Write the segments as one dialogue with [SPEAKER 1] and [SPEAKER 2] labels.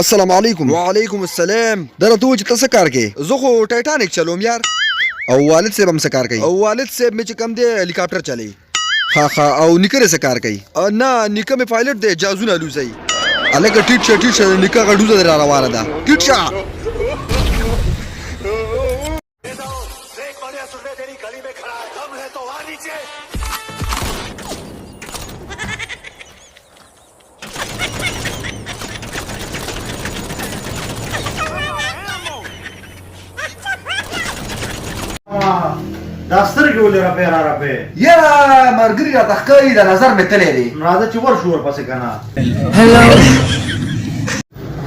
[SPEAKER 1] السلام علیکم. وعلیکم السلام. دره ته چې تاسو کار کوي؟ زه خو ټایټانیک چلوم یار. او والد صاحب هم څه کار کوي؟ او والد صاحب مې چې کم دی هلیکاپټر چلوي. ها او نیکه څه کار کوي؟ نه نیکه مې پایلټ دی، جازونه الوزي. الګ ټیټ شه نیکه غډوزه در روانه ده. ټیټ شه.
[SPEAKER 2] دا سترګې ولې رپې را رپې؟
[SPEAKER 1] یاره مرګري راته ښکاري، د نظر مې تللی دی.
[SPEAKER 2] راځه چې ورشو ورپسې که نه.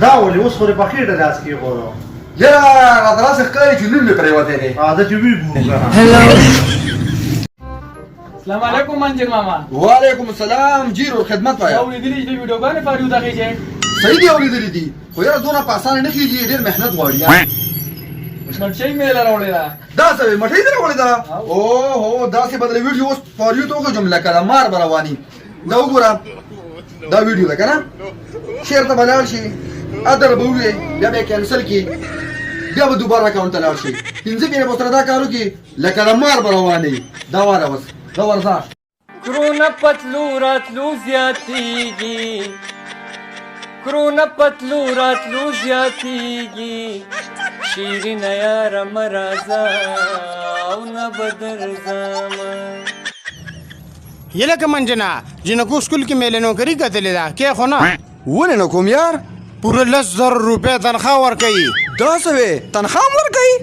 [SPEAKER 2] دا ولې اوس خو دې په خېټه لاس کېښودو.
[SPEAKER 1] یاره راته داسې ښکاري چې نوم مې پرېوتی دی.
[SPEAKER 2] راځه چې ویې ګورو که نه.
[SPEAKER 3] السلام علیکم منجر ماما.
[SPEAKER 1] وعلیکم السلام. جیرو خدمت وایه.
[SPEAKER 3] اورېدلي چې د ویډیوګانې پاري ودغې چې
[SPEAKER 1] صحیح دی اورېدلي دي، خو یاره دونه په اسانه نه کېږي، ډېر محنت غواړي.
[SPEAKER 3] مټۍ مې له راوړې ده.
[SPEAKER 1] دا څه وې مټۍ دې راوړې ده؟ اوهو داسې بدله ویډیو اوس فاریو ته وښیم لکه د مار به رواني. دا وګوره دا ویډیو ده که نه؟ شیر ته به لاړ شي، ادر به ووایې، بیا به یې کینسل کړي، بیا به دوباره اکاونټ ته لاړ شي، 5 پیرې به سره دا کار وکړي لکه د مار به روانوي. دا واره اوس دا ورځه
[SPEAKER 3] کرونه پتلو راتلو زیاتېږي، کرونه پتلو راتلو زیاتېږي، شیرینه یاره مه راځه او نه به درځمه.
[SPEAKER 4] یہ لکه منجنا جنکو سکول کې میله نوکري کتلې ده کې خو نه
[SPEAKER 1] ولې نه کوم یار؟
[SPEAKER 4] پوره 10,000 روپۍ تنخواه ورکوي.
[SPEAKER 1] دا څه وې تنخواه هم ورکوي؟